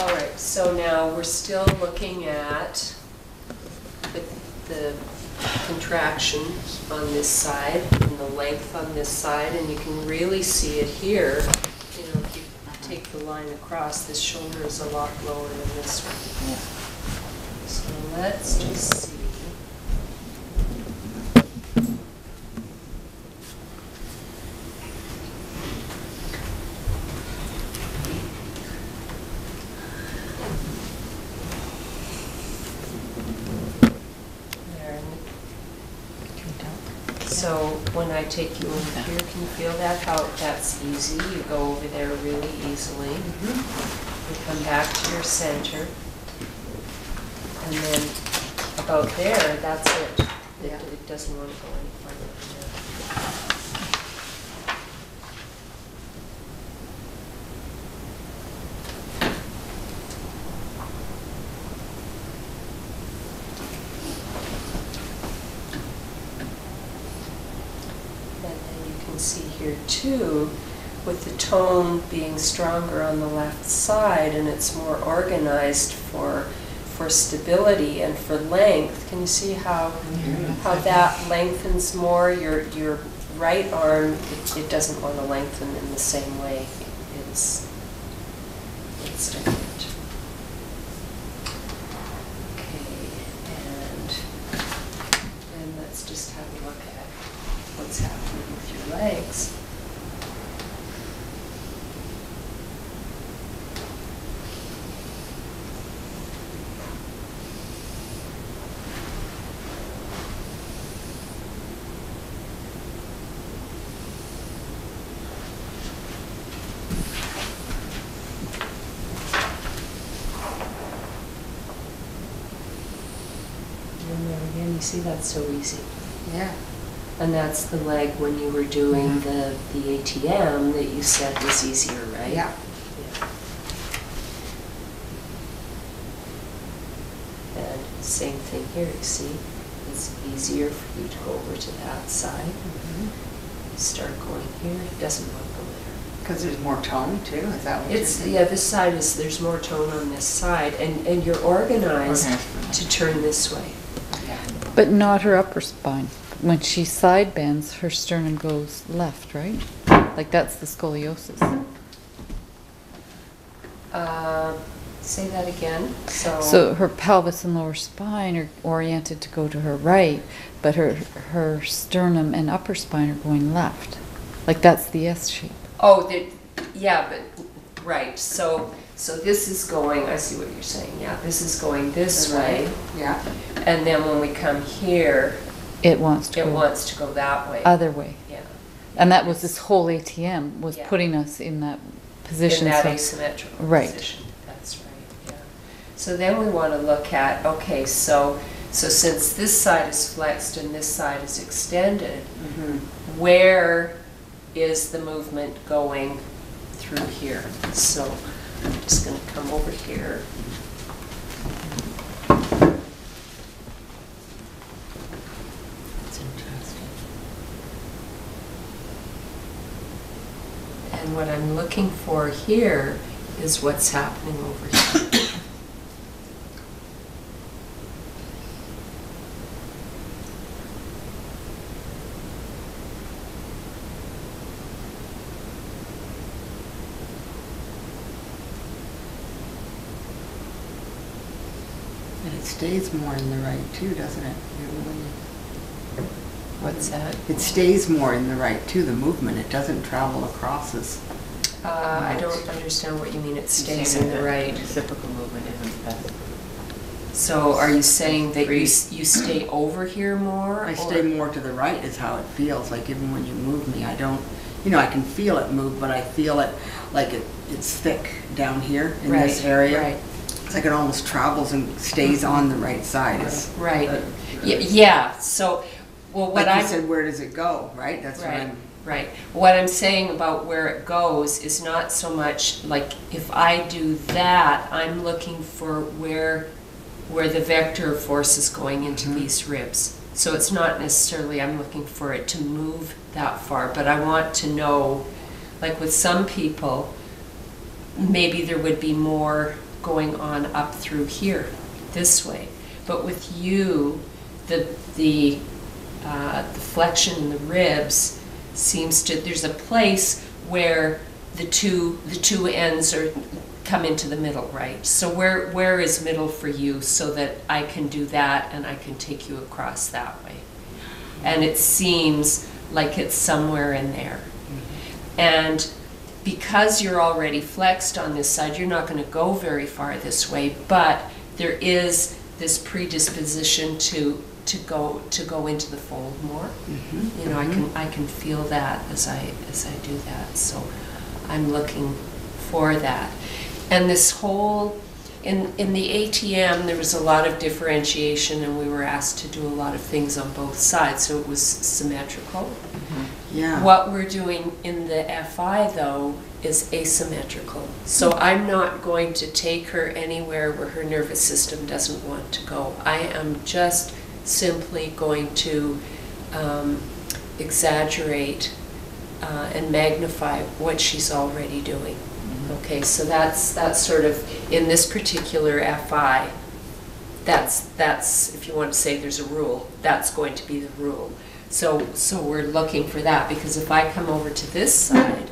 All right, so now we're still looking at the contraction on this side and the length on this side, and you can really see it here. You know, if you take the line across, this shoulder is a lot lower than this one. Yeah. So let's just see. So when I take you over here, can you feel that? How that's easy. You go over there really easily. You come back to your center. And then about there, that's it. It doesn't want to go any farther than that. See here too, with the tone being stronger on the left side, and it's more organized for stability and for length. Can you see how that lengthens more? Your right arm, it doesn't want to lengthen in the same way. It's different. Okay, and let's just have a look at what's happening with your legs. And there again, you see that's so easy. Yeah. And that's the leg when you were doing the ATM that you said was easier, right? Yeah. And same thing here, you see? It's easier for you to go over to that side. You start going here, it doesn't want to go there. Because there's more tone too, is that what you're saying? Yeah, this side is, there's more tone on this side, and you're organized to turn this way. But not her upper spine. When she side bends, her sternum goes left, right? Like that's the scoliosis. Say that again. So her pelvis and lower spine are oriented to go to her right, but her sternum and upper spine are going left. Like that's the S shape. Oh, yeah, but right. So this is going, I see what you're saying. Yeah, this is going this way. Yeah. And then when we come here, it wants to go that way. Other way. Yeah. And that was this whole ATM was putting us in that position. In that asymmetrical position. That's right. Yeah. So then we want to look at, okay, so since this side is flexed and this side is extended, where is the movement going through here? So I'm just going to come over here. And what I'm looking for here is what's happening over here. And it stays more in the right too, doesn't it? What's that? It stays more in the right too, the movement. It doesn't travel across as I don't understand what you mean it stays in the right. Reciprocal movement isn't best. So are you saying that you stay over here more? I stay more to the right is how it feels. Like even when you move me, I don't, I can feel it move, but I feel it like it's thick down here in this area. Right. It's like it almost travels and stays on the right side. Right. Yeah. So, well, what like you said, where does it go? Right. That's right. what I'm. Right. What I'm saying about where it goes is not so much like if I do that, I'm looking for where the vector of force is going into these ribs. So it's not necessarily I'm looking for it to move that far, but I want to know, like with some people, maybe there would be more going on up through here, this way. But with you, the flexion in the ribs seems to, there's a place where the two ends come into the middle, right? So where is middle for you, so that I can do that and I can take you across that way? And it seems like it's somewhere in there. And because you're already flexed on this side, you're not going to go very far this way, but there is this predisposition to go into the fold more. You know, I can feel that as I do that. So I'm looking for that. And this whole, in the ATM, there was a lot of differentiation, and we were asked to do a lot of things on both sides, so it was symmetrical. Yeah. What we're doing in the FI, though, is asymmetrical. So I'm not going to take her anywhere where her nervous system doesn't want to go. I am just simply going to exaggerate and magnify what she's already doing. Okay, so that's sort of, in this particular FI, that's if you want to say there's a rule, that's going to be the rule. So we're looking for that, because if I come over to this side,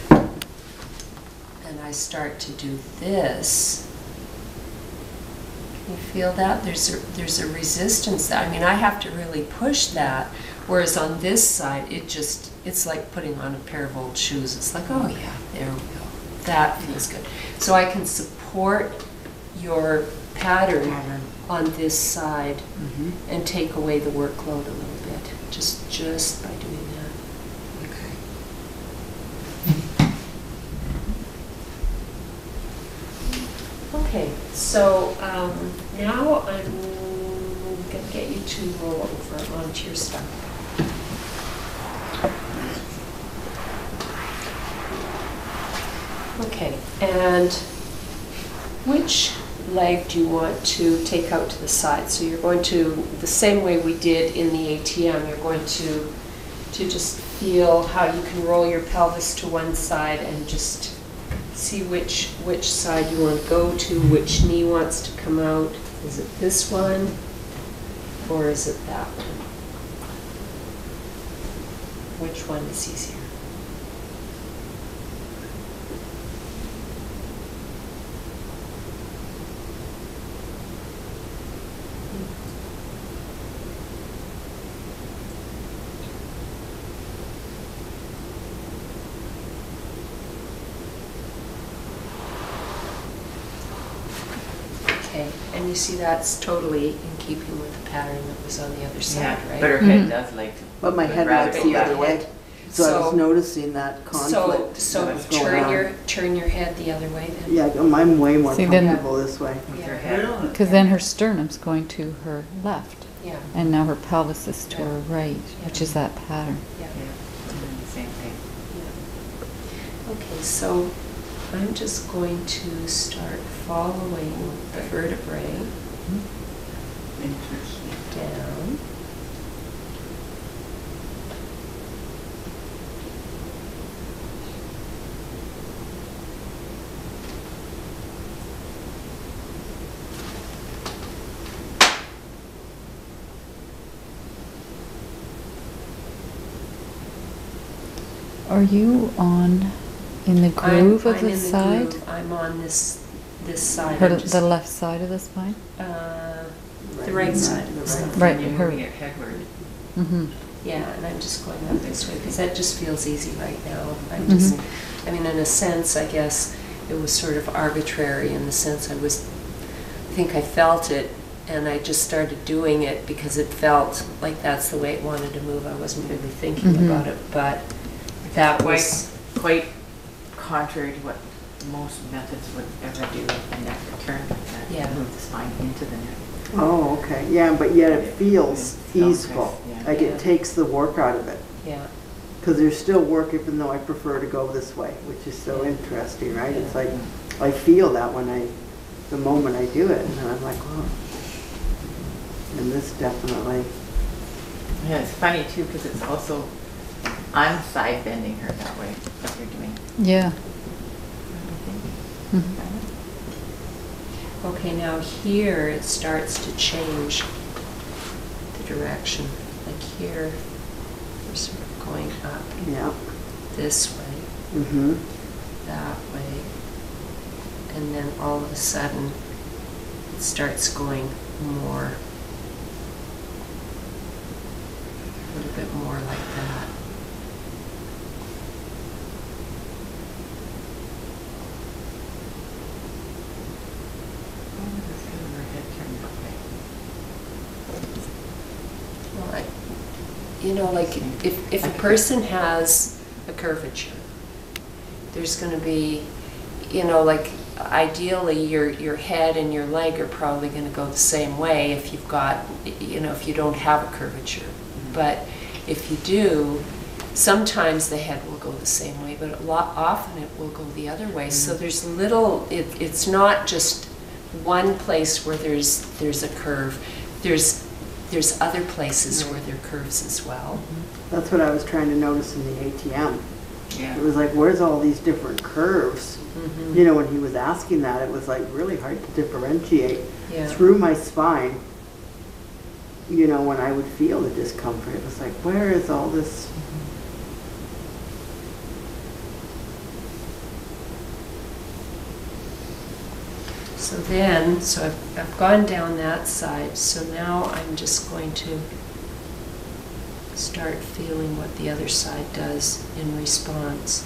and I start to do this, can you feel that? There's a resistance. I mean, I have to really push that, whereas on this side, it's like putting on a pair of old shoes. It's like, oh yeah, there we go. That feels good. So I can support your pattern on this side and take away the workload a little bit, just by doing that. Okay, so now I'm going to get you to roll over onto your stomach. Okay, and which leg do you want to take out to the side? So you're going to, the same way we did in the ATM, you're going to just feel how you can roll your pelvis to one side and just see which side you want to go to, which knee wants to come out. Is it this one or is it that one? Which one is easier? Okay, and you see that's totally in keeping with the pattern that was on the other side, right? But her head does like to. But my head rather likes go the back. other way. So I was noticing that conflict. So that was going on. turn your head the other way then. Yeah, I'm way more See, then- comfortable this way. With Yeah. her head. Because then her sternum's going to her left, Yeah, and now her pelvis is to Yeah. her right, which is that pattern. yeah. Yeah, and then the same thing. Yeah. Okay, so I'm just going to start following the vertebrae Interesting. down. Are you in the groove of I'm the in side? groove. I'm on this side. Her, I'm just, the left side of the spine? the right side of the spine. Right, And you're her- moving it headward. Mm-hmm. Yeah, and I'm just going up this way because that just feels easy right now. I'm Mhm. just, I mean, in a sense, I guess it was sort of arbitrary in the sense I think I felt it and I just started doing it because it felt like that's the way it wanted to move. I wasn't really thinking Mhm. about it, but that was, Quite contrary to what most methods would ever do, a neck return like that. Yeah. Move the spine into the neck. Oh, okay. Yeah, but yet it feels Yeah. easeful. Yeah. Like Yeah. it takes the work out of it. yeah. Because there's still work even though I prefer to go this way, which is so interesting, right? It's like, I feel that the moment I do it, and I'm like, oh. And this definitely, Yeah, it's funny too, because it's also I'm side bending her that way, what you're doing. Yeah. Mhm. Okay, now here it starts to change the direction. Like here, we're sort of going up Yeah. this way, Mm-hmm. that way, and then all of a sudden it starts going more, a little bit more like that. Well, you know, like if a person has a curvature, there's going to be, you know, like ideally your head and your leg are probably going to go the same way if you've got, you know, if you don't have a curvature. But if you do, sometimes the head will go the same way, but often it will go the other way. So there's little, it's not just one place where there's a curve. There's other places where there are curves as well. That's what I was trying to notice in the ATM. Yeah. It was like, where's all these different curves? Mhm. You know, when he was asking that, it was like really hard to differentiate Yeah. through my spine. You know, when I would feel the discomfort, it was like, where is all this? So then, I've gone down that side, so now I'm just going to start feeling what the other side does in response.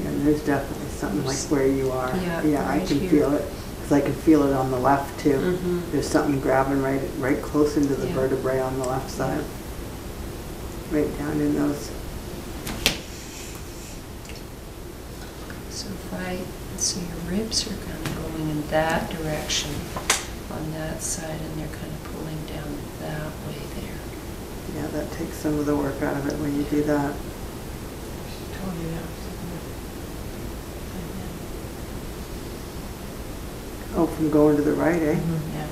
And there's definitely something like where you are. Yeah, I right can here. feel it. Because I can feel it on the left too. Mhm. There's something grabbing right close into the Yeah. vertebrae on the left side. Right down in those. So so your ribs are kind of going in that direction on that side, and they're kind of pulling down that way there. Yeah, that takes some of the work out of it when you do that. Told you that. Oh, from going to the right, eh? Yeah.